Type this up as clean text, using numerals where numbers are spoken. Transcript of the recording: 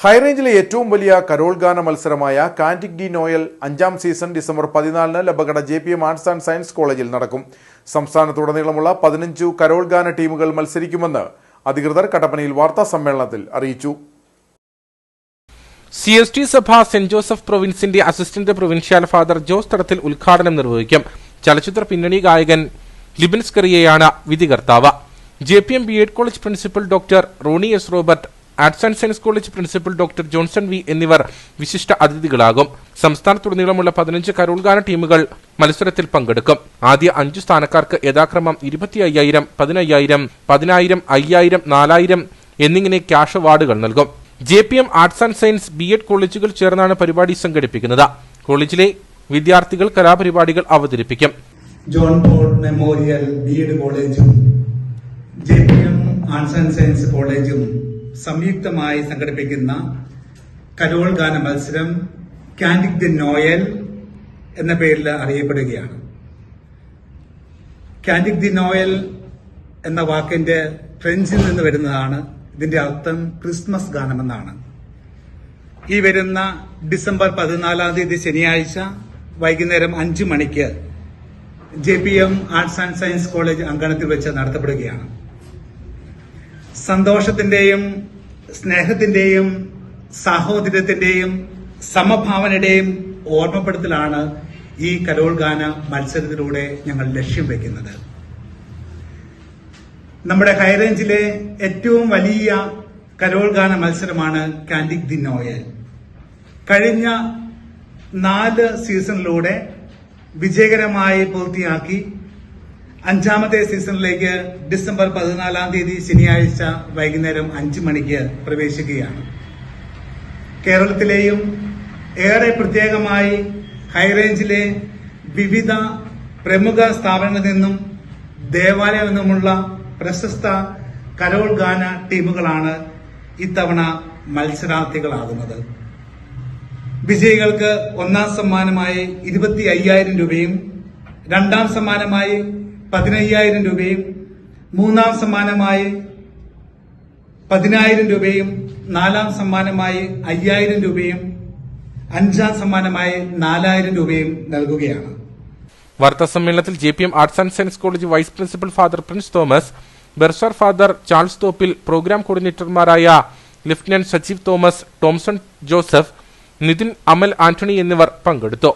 ഹൈറേഞ്ചിലെ ഏറ്റവും വലിയ കരോൾ ഗാന മത്സരമായ കാൻറ്റിക് ഡി നോയൽ 5ാം സീസൺ ഡിസംബർ 14-ന് ലബഗഡ JPM ആർട്സ് ആൻഡ് സയൻസ് കോളേജിൽ നടക്കും. സംസ്ഥാനത്തുടനീളമുള്ള 15 കരോൾ ഗാന ടീമുകൾ മത്സരിക്കുമെന്ന് അധികൃതർ കട്ടപ്പനയിൽ വാർത്താ സമ്മേളനത്തിൽ അറിയിച്ചു. CST സഭ സെന്റ് ജോസഫ് പ്രൊവിൻസിന്റെ assistant provincial father Jose Thadathil ഉദ്ഘാടനം നിർവഹിക്കും. ചലച്ചിത്ര പിന്നണി ഗായകൻ ലിബിൻസ് കറിയയാണ് വിധികർത്താവ്. JPM B.Ed college principal doctor Roni S Robert, arts and science college principal doctor Johnson V എന്നിവർ വിശിഷ്ട അതിഥികളാകും. സംസ്ഥാനത്തുടനീളമുള്ള 15 കരോൾ ഗാന ടീമുകൾ മത്സരത്തിൽ പങ്കെടുക്കും. ആദ്യ 5 സ്ഥാനക്കാർക്ക് യഥാക്രമം 25,000, 15,000, 10,000, 5,000, 4,000 എന്നിങ്ങനെ ക്യാഷ് അവാർഡുകൾ നൽകും. JPM arts and science B.Ed കോളേജുകൾ ചേർന്നാണ് പരിപാടി സംഘടിപ്പിക്കുന്നത്. കോളേജിലെ വിദ്യാർത്ഥികൾ കലാപരിപാടികൾ അവതരിപ്പിക്കും. ജോൺ പോൾ മെമ്മോറിയൽ B.Ed കോളേജും JPM ആർട്സ് ആൻഡ് സയൻസ് കോളേജും സംയുക്തമായി സംഘടിപ്പിക്കുന്ന കരോൾ ഗാന മത്സരം കാൻറ്റിക് ഡി നോയൽ എന്ന പേരിൽ അറിയപ്പെടുകയാണ്. കാൻറ്റിക് ഡി നോയൽ എന്ന വാക്കിന്റെ ഫ്രഞ്ചിൽ നിന്ന് വരുന്നതാണ്. ഇതിന്റെ അർത്ഥം ക്രിസ്മസ് ഗാനമെന്നാണ്. ഈ വരുന്ന ഡിസംബർ 14-ാം തീയതി ശനിയാഴ്ച വൈകുന്നേരം 5 മണിക്ക് JPM arts and science college അങ്കണത്തിൽ വെച്ച് നടത്തപ്പെടുകയാണ്. സന്തോഷത്തിന്റെയും സ്നേഹത്തിന്റെയും സാഹോദര്യത്തിന്റെയും സമഭാവനയുടെയും ഓർമ്മപ്പെടുത്തലാണ് ഈ കരോൾ ഗാന മത്സരത്തിലൂടെ ഞങ്ങൾ ലക്ഷ്യം വയ്ക്കുന്നത്. നമ്മുടെ ഹൈറേഞ്ചിലെ ഏറ്റവും വലിയ കരോൾ ഗാന മത്സരമാണ് കാൻറ്റിക് ഡി നോയൽ. കഴിഞ്ഞ 4 സീസണിലൂടെ വിജയകരമായി പൂർത്തിയാക്കി 5ാമത്തെ സീസണിലേക്ക് ഡിസംബർ 14-ാം തീയതി ശനിയാഴ്ച വൈകുന്നേരം 5 മണിക്ക് പ്രവേശിക്കുകയാണ്. കേരളത്തിലെയും ഏറെ പ്രത്യേകമായി ഹൈറേഞ്ചിലെ വിവിധ പ്രമുഖ സ്ഥാപനങ്ങളിൽ നിന്നും ദേവാലയത്തിൽ നിന്നുമുള്ള പ്രശസ്ത കരോൾ ഗാന ടീമുകളാണ് ഇത്തവണ മത്സരാർത്ഥികളാകുന്നത്. വിജയികൾക്ക് 1ാം സമ്മാനമായി 25,000 രൂപയും 2ാം സമ്മാനമായി 15,000 രൂപയും 3ാം സമ്മാനമായി 10,000 രൂപയും 4ാം സമ്മാനമായി 5,000 രൂപയും 5ാം സമ്മാനമായി 4,000 രൂപയും നൽകുകയാണ്. വാർത്താ സമ്മേളനത്തിൽ JPM arts and science college vice principal father Prince Thomas, bursar father Charles Thoppil, programme കോർഡിനേറ്റർമാരായ lieutenant Sajeev Thomas, Tomson Joseph, Nithin Amal Antony എന്നിവർ പങ്കെടുത്തു.